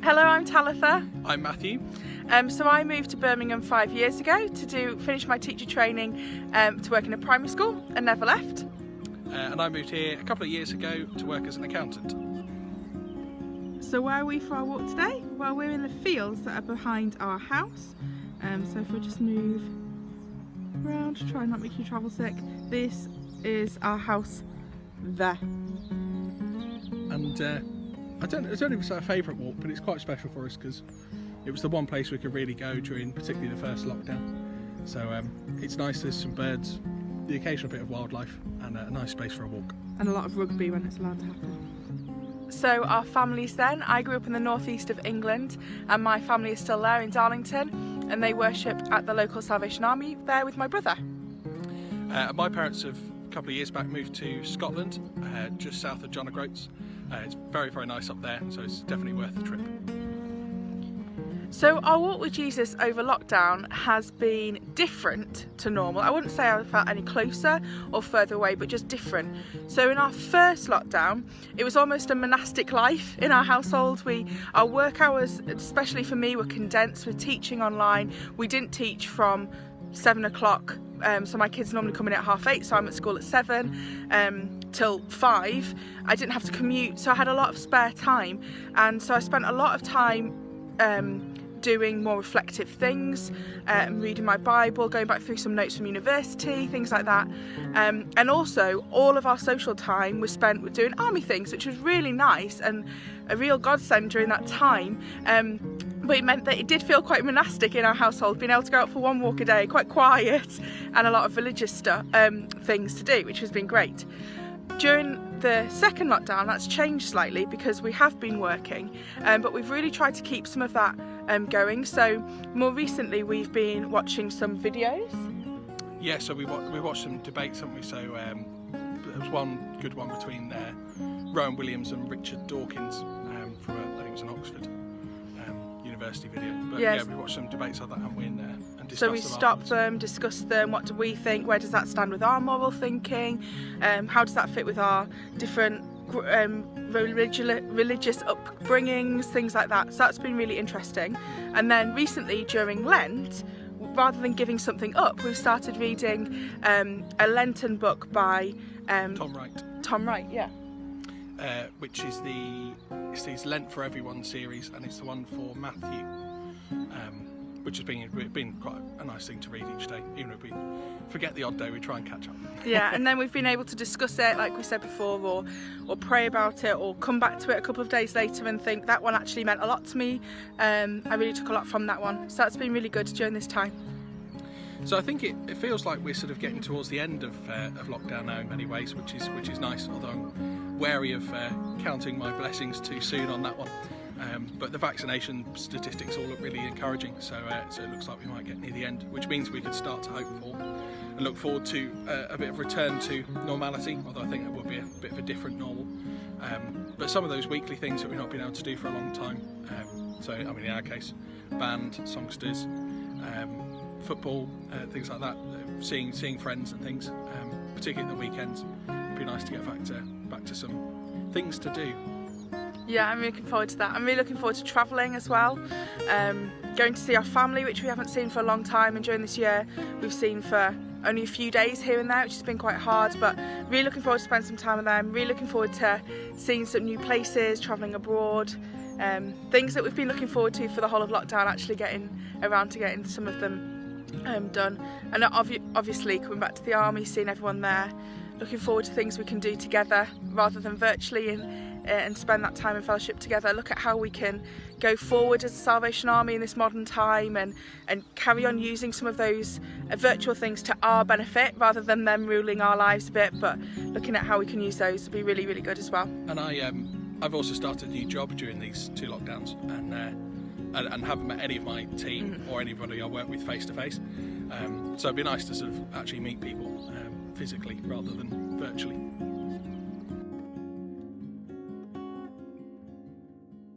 Hello, I'm Talitha. I'm Matthew. So I moved to Birmingham 5 years ago to finish my teacher training to work in a primary school and never left. And I moved here a couple of years ago to work as an accountant. So where are we for our walk today? Well, we're in the fields that are behind our house. So if we just move around to try and not make you travel sick, this is our house there. And I don't know if it's our favourite walk, but it's quite special for us because it was the one place we could really go during particularly the first lockdown. So it's nice, there's some birds, the occasional bit of wildlife, and a nice space for a walk. And a lot of rugby when it's allowed to happen. So our families then, I grew up in the northeast of England and my family is still there in Darlington, and they worship at the local Salvation Army there with my brother. My parents have a couple of years back moved to Scotland, just south of John O'Groats. It's very, very nice up there, so it's definitely worth the trip. So our walk with Jesus over lockdown has been different to normal. I wouldn't say I felt any closer or further away, but just different. So in our first lockdown, it was almost a monastic life in our household. Our work hours, especially for me, were condensed with teaching online. We didn't teach from 7 o'clock. So my kids normally come in at 8:30, so I'm at school at 7 till 5. I didn't have to commute, so I had a lot of spare time. And so I spent a lot of time doing more reflective things, reading my Bible, going back through some notes from university, things like that. And also all of our social time was spent with doing army things, which was really nice and a real godsend during that time. But it meant that it did feel quite monastic in our household, being able to go out for one walk a day, quite quiet, and a lot of religious stuff, things to do, which has been great. During the second lockdown, that's changed slightly because we have been working, but we've really tried to keep some of that going. So more recently we've been watching some videos. Yeah, so we watched some debates, haven't we? So there was one good one between Rowan Williams and Richard Dawkins from I think it was an Oxford university video. But yes. Yeah, we watched some debates like that, haven't we? And discussed So we them stopped afterwards. them, discussed them, what do we think, where does that stand with our moral thinking, how does that fit with our different religious upbringings, things like that. So that's been really interesting. And then recently during Lent, rather than giving something up, we've started reading a Lenten book by Tom Wright. Tom Wright, yeah. Which is his Lent for Everyone series, and it's the one for Matthew, which has been quite a nice thing to read each day. Even if we forget the odd day, we try and catch up. Yeah, and then we've been able to discuss it, like we said before, or pray about it, or come back to it a couple of days later and think that one actually meant a lot to me. I really took a lot from that one, so that's been really good during this time. So I think it feels like we're sort of getting towards the end of lockdown now in many ways, which is nice. Although I'm wary of counting my blessings too soon on that one. But the vaccination statistics all look really encouraging, so it looks like we might get near the end, which means we could start to hope for and look forward to a bit of return to normality, although I think it will be a bit of a different normal. But some of those weekly things that we've not been able to do for a long time, so I mean in our case, band, songsters, football, things like that, seeing friends and things, particularly at the weekends, it'd be nice to get back to some things to do. Yeah, I'm really looking forward to that. I'm really looking forward to travelling as well, going to see our family, which we haven't seen for a long time, and during this year we've seen for only a few days here and there, which has been quite hard, but really looking forward to spend some time with them, really looking forward to seeing some new places, travelling abroad, things that we've been looking forward to for the whole of lockdown, actually getting around to getting some of them done. And obviously coming back to the army, seeing everyone there, looking forward to things we can do together rather than virtually, and spend that time in fellowship together. Look at how we can go forward as a Salvation Army in this modern time, and carry on using some of those virtual things to our benefit rather than them ruling our lives a bit, but looking at how we can use those to be really, really good as well. And I've also started a new job during these 2 lockdowns, and haven't met any of my team or anybody I work with face to face. So it'd be nice to sort of actually meet people physically rather than virtually.